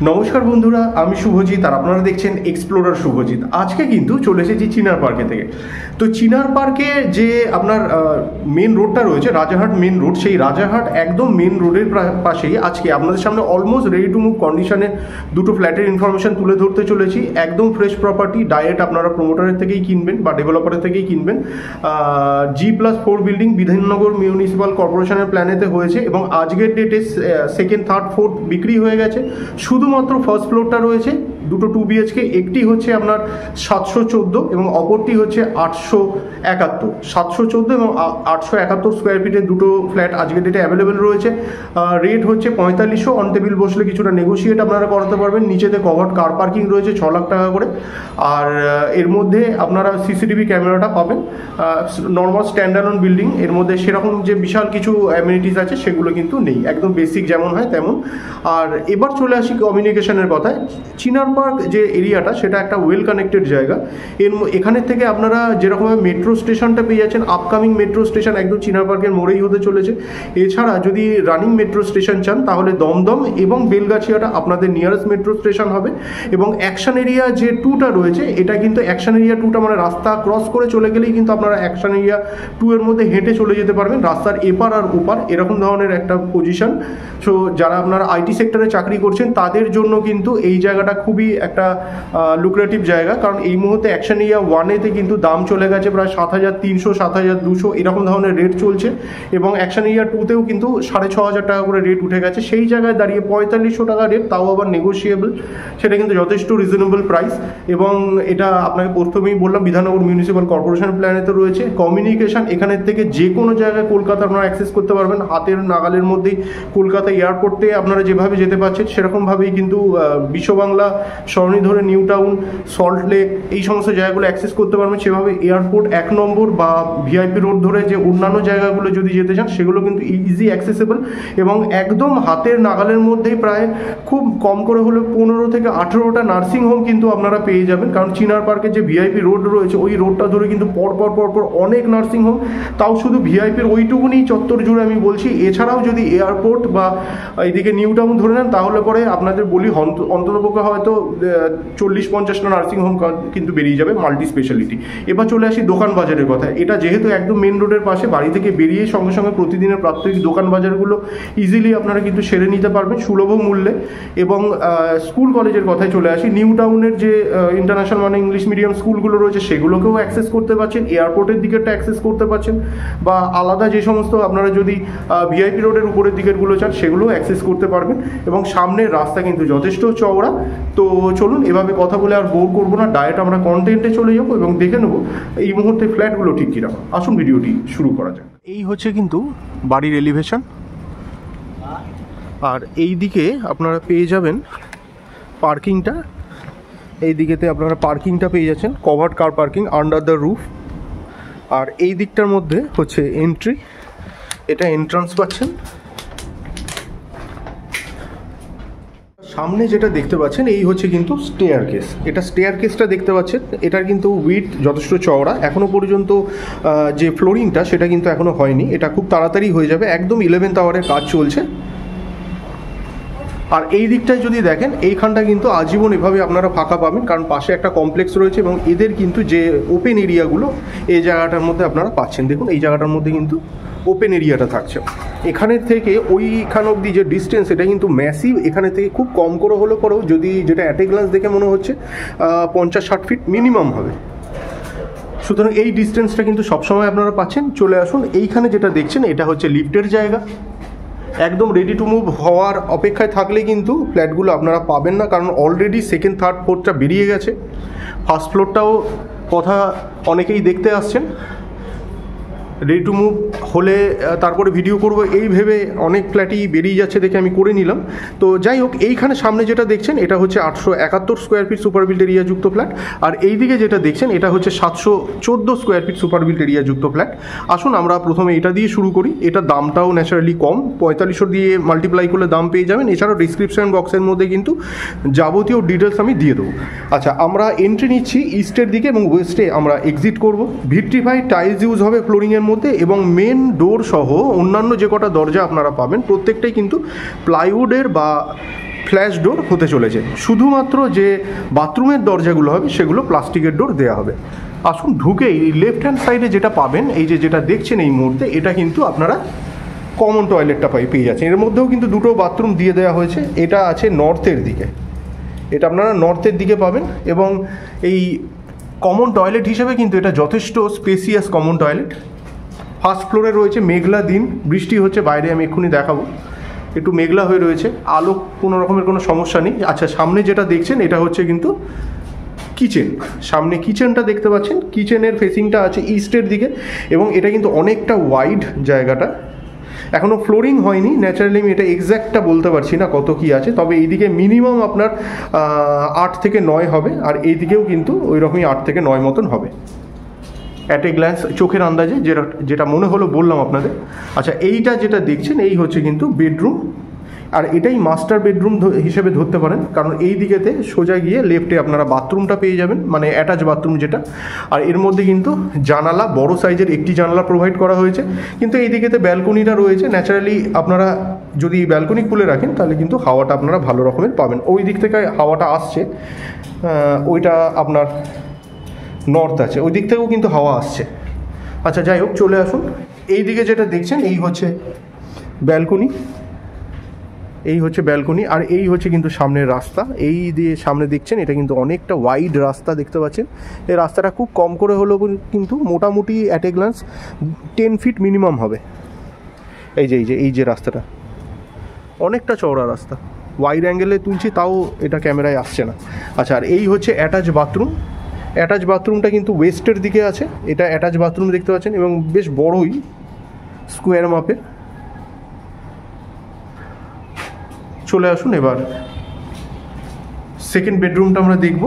নমস্কার বন্ধুরা, আমি শুভজিৎ আর আপনারা দেখছেন এক্সপ্লোরার শুভজিৎ। আজকে কিন্তু চলে এসেছি চিনার পার্কে থেকে। তো চিনার পার্কে যে আপনার মেন রোডটা রয়েছে, রাজারহাট মেন রোড, সেই রাজারহাট একদম মেন রোডের পাশেই আজকে আপনাদের সামনে অলমোস্ট রেডি টু মুভ কন্ডিশনে দুটো ফ্ল্যাটের ইনফরমেশন তুলে ধরতে চলেছি। একদম ফ্রেশ প্রপার্টি, ডাইরেক্ট আপনারা প্রমোটারের থেকেই কিনবেন বা ডেভেলপারের থেকেই কিনবেন। G+4 বিল্ডিং বিধাননগর মিউনিসিপ্যাল কর্পোরেশনের প্ল্যানেতে হয়েছে এবং আজকের ডেটে সেকেন্ড, থার্ড, ফোর্থ বিক্রি হয়ে গেছে। শুধুমাত্র ফার্স্ট ফ্লোরটা রয়েছে, দুটো 2 BHK, একটি হচ্ছে আপনার 714 এবং অপরটি হচ্ছে 871। 714 এবং 871 স্কোয়ার ফিটের দুটো ফ্ল্যাট আজকের ডেটে অ্যাভেলেবেল রয়েছে। রেট হচ্ছে 4500, অন টেবিল বসলে কিছুটা নেগোশিয়েট আপনারা করাতে পারবেন। নিচেতে কভার্ড কার পার্কিং রয়েছে 6 লাখ টাকা করে। আর এর মধ্যে আপনারা সিসিটিভি ক্যামেরাটা পাবেন। নর্মাল স্ট্যান্ডার্ড বিল্ডিং, এর মধ্যে সেরকম যে বিশাল কিছু অ্যামিনিটিস আছে সেগুলো কিন্তু নেই, একদম বেসিক যেমন হয় তেমন। আর এবার চলে আসি কমিউনিকেশনের কথায়। চিনার পার্ক যে এরিয়াটা সেটা একটা ওয়েল কানেক্টেড জায়গা। এখানের থেকে আপনারা যেরকমভাবে মেট্রো স্টেশনটা পেয়ে যাচ্ছেন, আপকামিং মেট্রো স্টেশন একদম চিনার পার্কের মোড়েই হতে চলেছে। এছাড়া যদি রানিং মেট্রো স্টেশন চান তাহলে দমদম এবং বেলগাছিয়াটা আপনাদের নিয়ারেস্ট মেট্রো স্টেশন হবে। এবং অ্যাকশন এরিয়া যে 2টা রয়েছে, এটা কিন্তু অ্যাকশন এরিয়া 2টা মানে রাস্তা ক্রস করে চলে গেলেই কিন্তু আপনারা অ্যাকশন এরিয়া 2 এর মধ্যে হেঁটে চলে যেতে পারবেন, রাস্তার এপার আর ওপার এরকম ধরনের একটা পজিশন। সো যারা আপনারা আইটি সেক্টরে চাকরি করছেন তাদের জন্য কিন্তু এই জায়গাটা খুবই একটা লুক্রেটিভ জায়গা, কারণ এই মুহূর্তে অ্যাকশন এরিয়া 1-এতে কিন্তু দাম চলে গেছে প্রায় 7300, 7200 এরকম ধরনের রেট চলছে। এবং অ্যাকশন এরিয়া 2-তেও কিন্তু 6500 টাকা করে রেট উঠে গেছে। সেই জায়গায় দাঁড়িয়ে 4500 টাকা রেট, তাও আবার নেগোশিয়েবল, সেটা কিন্তু যথেষ্ট রিজনেবল প্রাইস। এবং এটা আপনাকে প্রথমেই বললাম বিধাননগর মিউনিসিপ্যাল কর্পোরেশন প্ল্যানেতে রয়েছে। কমিউনিকেশন এখানের থেকে যে কোনো জায়গায় কলকাতা আপনারা অ্যাক্সেস করতে পারবেন, হাতের নাগালের মধ্যেই। কলকাতা এয়ারপোর্টে আপনারা যেভাবে যেতে পারছেন সেরকমভাবেই কিন্তু বিশ্ববাংলা, সরণি ধরে নিউ টাউন, সল্ট লেক এই সমস্ত জায়গাগুলো অ্যাক্সেস করতে পারবেন। সেভাবে এয়ারপোর্ট 1 নম্বর বা ভিআইপি রোড ধরে যে অন্যান্য জায়গাগুলো যদি যেতে চান সেগুলো কিন্তু ইজি অ্যাক্সেসেবল এবং একদম হাতের নাগালের মধ্যেই। প্রায় খুব কম করে হলে 15 থেকে 18টা নার্সিংহোম কিন্তু আপনারা পেয়ে যাবেন, কারণ চিনার পার্কের যে ভিআইপি রোড রয়েছে ওই রোডটা ধরে কিন্তু পরপর অনেক নার্সিংহোম, তাও শুধু ভিআইপির ওইটুকুনি চত্বর জুড়ে আমি বলছি। এছাড়াও যদি এয়ারপোর্ট বা এইদিকে নিউ টাউন ধরে নেন তাহলে পরে আপনাদের বলি অন্ততপক্ষে হয়তো 40-50টা নার্সিংহোম কিন্তু বেরিয়ে যাবে মাল্টি স্পেশালিটি। এবার চলে আসি দোকান বাজারের কথা। এটা যেহেতু একদম মেন রোডের পাশে, বাড়ি থেকে বেরিয়ে সঙ্গে সঙ্গে প্রতিদিনের প্রাত্যহিক দোকান বাজারগুলো ইজিলি আপনারা কিন্তু সেরে নিতে পারবেন সুলভ মূল্যে। এবং স্কুল কলেজের কথায় চলে আসি, নিউ টাউনের যে ইন্টারন্যাশনাল মানে ইংলিশ মিডিয়াম স্কুলগুলো রয়েছে সেগুলোকেও অ্যাক্সেস করতে পারছেন, এয়ারপোর্টের দিকেরটা অ্যাক্সেস করতে পারছেন, বা আলাদা যে সমস্ত আপনারা যদি ভিআইপি রোডের উপরের দিকেরগুলো চান সেগুলোও অ্যাক্সেস করতে পারবেন। এবং সামনের রাস্তা কিন্তু যথেষ্ট চওড়া। তো চলুন এভাবে কথা বলে আর বোর করবো না, ডাইরেক্ট আমরা কন্টেন্টে চলে যাবো এবং দেখে নেবো এই মুহূর্তে ফ্ল্যাটগুলো ঠিক কিরকম। আসুন ভিডিওটি শুরু করা যাক। এই হচ্ছে কিন্তু বাড়ির এলিভেশন, আর এই দিকে আপনারা পেয়ে যাবেন পার্কিংটা। এই দিকেতে আপনারা পার্কিংটা পেয়ে যাচ্ছেন, covered car parking under the roof. আর এই দিকটার মধ্যে হচ্ছে এন্ট্রি, এটা এন্ট্রান্স পাচ্ছেন। সামনে যেটা দেখতে পাচ্ছেন এই হচ্ছে কিন্তু স্টেয়ার কেস। এটা স্টেয়ার কেসটা দেখতে পাচ্ছেন, এটার কিন্তু উইথ যথেষ্ট চওড়া। এখনও পর্যন্ত যে ফ্লোরিংটা সেটা কিন্তু এখনও হয়নি, এটা খুব তাড়াতাড়ি হয়ে যাবে। একদম 11th আওয়ারের কাজ চলছে। আর এই দিকটায় যদি দেখেন এইখানটা কিন্তু আজীবন এভাবে আপনারা ফাঁকা পাবেন, কারণ পাশে একটা কমপ্লেক্স রয়েছে এবং এদের কিন্তু যে ওপেন এরিয়াগুলো এই জায়গাটার মধ্যে আপনারা পাচ্ছেন। দেখুন এই জায়গাটার মধ্যে কিন্তু ওপেন এরিয়াটা থাকছে। এখানের থেকে ওইখান অবধি যে ডিস্টেন্স এটা কিন্তু ম্যাসিভ। এখানে থেকে খুব কম করে হলে পরেও যদি যেটা অ্যাট এ গ্লান্স দেখে মনে হচ্ছে 50-60 ফিট মিনিমাম হবে। সুতরাং এই ডিস্টেন্সটা কিন্তু সবসময় আপনারা পাচ্ছেন। চলে আসুন, এইখানে যেটা দেখছেন এটা হচ্ছে লিফটের জায়গা। একদম রেডি টু মুভ হওয়ার অপেক্ষায় থাকলে কিন্তু ফ্ল্যাটগুলো আপনারা পাবেন না, কারণ অলরেডি সেকেন্ড, থার্ড, ফোর্থটা বেরিয়ে গেছে। ফার্স্ট ফ্লোরটাও কথা অনেকেই দেখতে আসছেন। রেডি টু মুভ হলে তারপরে ভিডিও করব এই ভেবে অনেক ফ্ল্যাটই বেরিয়ে যাচ্ছে দেখে আমি করে নিলাম। তো যাই হোক, এইখানে সামনে যেটা দেখছেন এটা হচ্ছে 871 স্কোয়ার ফিট সুপার বিল্ট এরিয়াযুক্ত ফ্ল্যাট। আর এই দিকে যেটা দেখছেন এটা হচ্ছে 714 স্কোয়ার ফিট সুপার বিল্ট এরিয়াযুক্ত ফ্ল্যাট। আসুন আমরা প্রথমে এটা দিয়ে শুরু করি। এটা দামটাও ন্যাচারালি কম, 4500 দিয়ে মাল্টিপ্লাই করলে দাম পেয়ে যাবেন। এছাড়াও ডিসক্রিপশন বক্সের মধ্যে কিন্তু যাবতীয় ডিটেলস আমি দিয়ে দেবো। আচ্ছা, আমরা এন্ট্রি নিচ্ছি ইস্টের দিকে এবং ওয়েস্টে আমরা এক্সিট করব। ভিট্রিফাই টাইলস ইউজ হবে ফ্লোরিংয়ের মধ্যে এবং মেন ডোর সহ অন্যান্য যে কটা দরজা আপনারা পাবেন প্রত্যেকটাই কিন্তু প্লাইউডের বা ফ্ল্যাশ ডোর হতে চলেছে। শুধুমাত্র যে বাথরুমের দরজাগুলো হবে সেগুলো প্লাস্টিকের ডোর দেওয়া হবে। আসুন ঢুকেই লেফট হ্যান্ড সাইডে যেটা পাবেন, এই যে যেটা দেখছেন এই মুহূর্তে, এটা কিন্তু আপনারা কমন টয়লেটটা পেয়ে যাচ্ছেন। এর মধ্যেও কিন্তু দুটো বাথরুম দিয়ে দেওয়া হয়েছে। এটা আছে নর্থের দিকে, এটা আপনারা নর্থের দিকে পাবেন। এবং এই কমন টয়লেট হিসেবে কিন্তু এটা যথেষ্ট স্পেসিয়াস কমন টয়লেট। ফার্স্ট ফ্লোরে রয়েছে, মেঘলা দিন, বৃষ্টি হচ্ছে বাইরে, আমি এক্ষুনি দেখাবো, একটু মেঘলা হয়ে রয়েছে, আলো কোনো রকমের কোনো সমস্যা নেই। আচ্ছা, সামনে যেটা দেখছেন এটা হচ্ছে কিন্তু কিচেন। সামনে কিচেনটা দেখতে পাচ্ছেন, কিচেনের ফেসিংটা আছে ইস্টের দিকে এবং এটা কিন্তু অনেকটা ওয়াইড জায়গাটা। এখনও ফ্লোরিং হয়নি, ন্যাচারালি আমি এটা এক্স্যাক্টটা বলতে পারছি না কত কি আছে, তবে এইদিকে মিনিমাম আপনার 8 থেকে 9 হবে, আর এইদিকেও কিন্তু ওই রকমই 8 থেকে 9 মতন হবে অ্যাট এ গ্ল্যান্স, চোখের আন্দাজে যেটা মনে হলো বললাম আপনাদের। আচ্ছা, এইটা যেটা দেখছেন এই হচ্ছে কিন্তু বেডরুম, আর এটাই মাস্টার বেডরুম হিসেবে ধরতে পারেন, কারণ এই দিকেতে সোজা গিয়ে লেফটে আপনারা বাথরুমটা পেয়ে যাবেন, মানে অ্যাটাচ বাথরুম যেটা। আর এর মধ্যে কিন্তু জানালা, বড় সাইজের একটি জানালা প্রোভাইড করা হয়েছে, কিন্তু এই দিকেতে ব্যালকনিটা রয়েছে। ন্যাচারালি আপনারা যদি ব্যালকনি খুলে রাখেন তাহলে কিন্তু হাওয়াটা আপনারা ভালো রকমের পাবেন। ওই দিক থেকে হাওয়াটা আসছে, ওইটা আপনার নর্থ আছে, ওই দিক থেকেও কিন্তু হাওয়া আসছে। আচ্ছা, যাই হোক, চলে আসুন। এই দিকে যেটা দেখছেন এই হচ্ছে ব্যালকনি, এই হচ্ছে ব্যালকনি, আর এই হচ্ছে কিন্তু সামনের রাস্তা। এই দিয়ে সামনে দেখছেন এটা কিন্তু অনেকটা ওয়াইড রাস্তা দেখতে পাচ্ছেন। এই রাস্তাটা খুব কম করে হলেও কিন্তু মোটামুটি at a glance 10 fit minimum হবে। এই যে রাস্তাটা অনেকটা চওড়া রাস্তা, ওয়াইড অ্যাঙ্গেলে তুলছি তাও এটা ক্যামেরায় আসছে না। আচ্ছা, আর এই হচ্ছে অ্যাটাচ বাথরুম। অ্যাটাচ বাথরুমটা কিন্তু ওয়েস্টের দিকে আছে, এটা অ্যাটাচ বাথরুম দেখতে পাচ্ছেন এবং বেশ বড়ই, স্কোয়ার মাপের। চলে আসুন, এবার সেকেন্ড বেডরুমটা আমরা দেখব।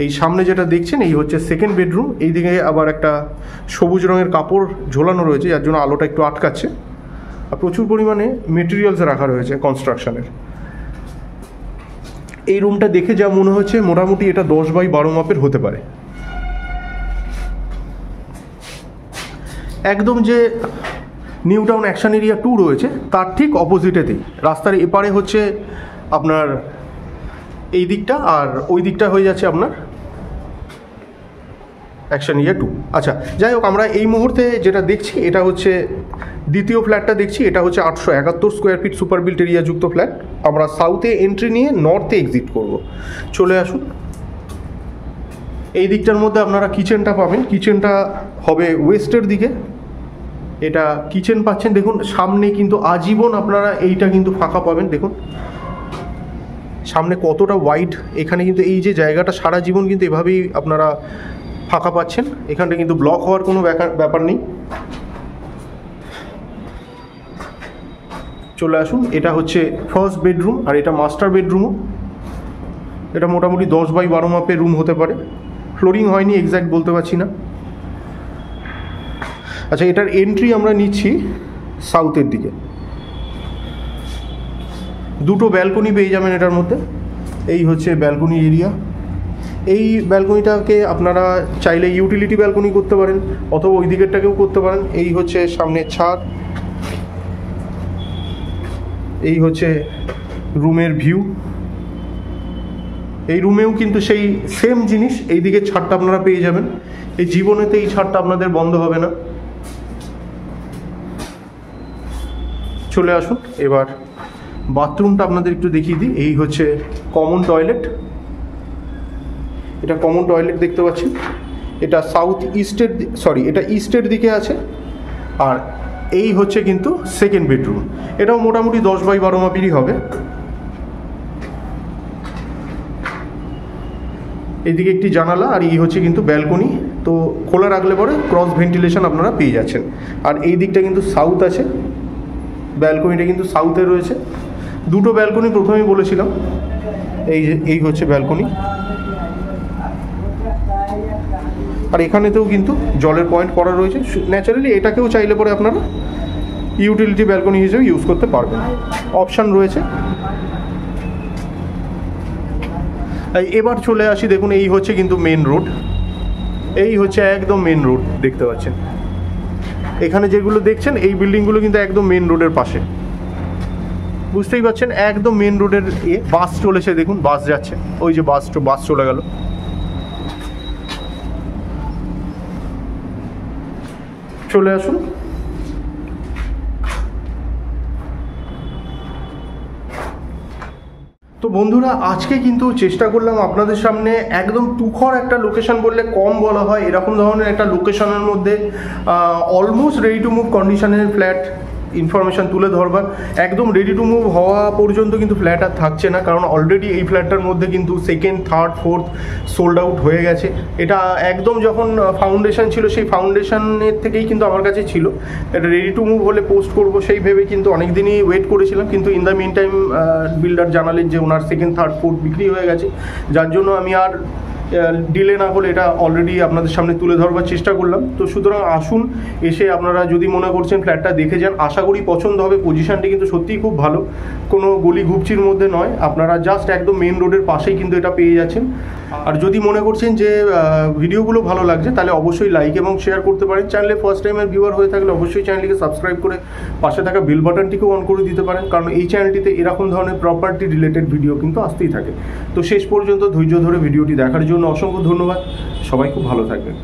এই সামনে যেটা দেখছেন এই হচ্ছে সেকেন্ড বেডরুম। এইদিকে আবার একটা সবুজ রঙের কাপড় ঝোলানো রয়েছে, যার জন্য আলোটা একটু আটকাচ্ছে, আর প্রচুর পরিমাণে মেটেরিয়ালস রাখা রয়েছে কনস্ট্রাকশনের। এই রুমটা দেখে যা মনে হচ্ছে মোটামুটি এটা 10 বাই 12 মাপের হতে পারে। একদম যে নিউ টাউন অ্যাকশন এরিয়া 2 রয়েছে তার ঠিক অপোজিটেতেই, রাস্তার এপারে হচ্ছে আপনার এই দিকটা, আর ওই দিকটা হয়ে যাচ্ছে আপনার অ্যাকশন এরিয়া 2। আচ্ছা, যাই হোক, আমরা এই মুহূর্তে যেটা দেখছি এটা হচ্ছে দ্বিতীয় ফ্ল্যাটটা দেখছি। এটা হচ্ছে 871 square feet super built area যুক্ত ফ্ল্যাট। আমরা সাউথে এন্ট্রি নিয়ে নর্থে এক্সিট করব। চলে আসুন। এই দিকটার মধ্যে আপনারা কিচেনটা পাবেন, কিচেনটা হবে ওয়েস্টের দিকে। এটা কিচেন পাচ্ছেন, দেখুন সামনে কিন্তু আজীবন আপনারা এইটা কিন্তু ফাঁকা পাবেন। দেখুন সামনে কতটা ওয়াইড, এখানে কিন্তু এই যে জায়গাটা সারা জীবন কিন্তু এভাবেই আপনারা ফাঁকা পাচ্ছেন, এখানটা কিন্তু ব্লক হওয়ার কোনো ব্যাপার নেই। চলে আসুন, এটা হচ্ছে ফার্স্ট বেডরুম, আর এটা মাস্টার বেডরুমও। এটা মোটামুটি 10 বাই 12 মাপের রুম হতে পারে, ফ্লোরিং হয়নি, এক্স্যাক্ট বলতে পারছি না। আচ্ছা, এটার এন্ট্রি আমরা নিচ্ছি সাউথের দিকে। দুটো ব্যালকনি পেয়ে যাবেন এটার মধ্যে। এই হচ্ছে ব্যালকনি এরিয়া। এই ব্যালকনিটাকে আপনারা চাইলে ইউটিলিটি ব্যালকনি করতে পারেন অথবা ওই দিকেরটাকেও করতে পারেন। এই হচ্ছে সামনের ছাদ, এই হচ্ছে রুমের ভিউ। এই রুমেও কিন্তু সেই সেম জিনিস, এই দিকের ছাদটা আপনারা পেয়ে যাবেন। এই জীবনেতে এই ছাদটা আপনাদের বন্ধ হবে না। চলে আসুন, এবার বাথরুমটা আপনাদের একটু দেখিয়ে দিই। এই হচ্ছে কমন টয়লেট, এটা কমন টয়লেট দেখতে পাচ্ছেন। এটা এটা ইস্টের দিকে আছে। আর এই হচ্ছে কিন্তু সেকেন্ড বেডরুম, এটাও মোটামুটি 10 বাই 12 মাপেরই হবে। এইদিকে একটি জানালা, আর এই হচ্ছে কিন্তু ব্যালকনি। তো খোলা রাখলে পরে ক্রস ভেন্টিলেশন আপনারা পেয়ে যাচ্ছেন। আর এই দিকটা কিন্তু সাউথ আছে, ব্যালকনিটা কিন্তু সাউথে রয়েছে। দুটো ব্যালকনি প্রথমেই বলেছিলাম। এই হচ্ছে ব্যালকনি, আর এখানেতেও কিন্তু জলের পয়েন্ট করা রয়েছে। ন্যাচারালি এটাকেও চাইলে পরে আপনারা ইউটিলিটি ব্যালকনি হিসেবে ইউজ করতে পারবেন, অপশান রয়েছে। এবার চলে আসি, দেখুন এই হচ্ছে কিন্তু মেন রোড। এই হচ্ছে একদম মেন রোড দেখতে পাচ্ছেন। এখানে যেগুলো দেখছেন এই বিল্ডিংগুলো কিন্তু একদম মেন রোডের পাশে। বুঝতেই পারছেন একদম মেন রোডের বাস চলেছে, দেখুন বাস যাচ্ছে, ওই যে বাস চলে গেল। চলে আসুন। তো বন্ধুরা আজকে কিন্তু চেষ্টা করলাম আপনাদের সামনে একদম তুখর একটা লোকেশন বললে কম বলা হয়, এরকম ধরনের একটা লোকেশনের মধ্যে অলমোস্ট রেডি টু মুভ কন্ডিশনের ফ্ল্যাট ইনফরমেশান তুলে ধরবার। একদম রেডি টু মুভ হওয়া পর্যন্ত কিন্তু ফ্ল্যাট আর থাকছে না, কারণ অলরেডি এই ফ্ল্যাটটার মধ্যে কিন্তু second, third, fourth sold out হয়ে গেছে। এটা একদম যখন ফাউন্ডেশন ছিল সেই ফাউন্ডেশনের থেকেই কিন্তু আমার কাছে ছিল, এটা রেডি টু মুভ হলে পোস্ট করবো সেই ভেবে কিন্তু অনেক দিনই ওয়েট করেছিলাম। কিন্তু in the meantime builder জানালেন যে ওনার সেকেন্ড, থার্ড, ফোর্থ বিক্রি হয়ে গেছে, যার জন্য আমি আর ডিলে না হলে এটা অলরেডি আপনাদের সামনে তুলে ধরবার চেষ্টা করলাম। তো সুতরাং আসুন, এসে আপনারা যদি মনে করছেন ফ্ল্যাটটা দেখে যান, আশা করি পছন্দ হবে। পজিশনটি কিন্তু সত্যিই খুব ভালো, কোনো গলি ঘুপচির মধ্যে নয়, আপনারা জাস্ট একদম মেন রোডের পাশেই কিন্তু এটা পেয়ে যাচ্ছেন। আর যদি মনে করছেন যে ভিডিওগুলো ভালো লাগছে তাহলে অবশ্যই লাইক এবং শেয়ার করতে পারেন। চ্যানেলে ফার্স্ট টাইমের ভিউয়ার হয়ে থাকলে অবশ্যই চ্যানেলটিকে সাবস্ক্রাইব করে পাশে থাকা বেল বাটনটিকেও অন করে দিতে পারেন, কারণ এই চ্যানেলটিতে এরকম ধরনের প্রপার্টি রিলেটেড ভিডিও কিন্তু আসতেই থাকে। তো শেষ পর্যন্ত ধৈর্য ধরে ভিডিওটি দেখার জন্য অসংখ্য ধন্যবাদ। সবাই খুব ভালো থাকবেন।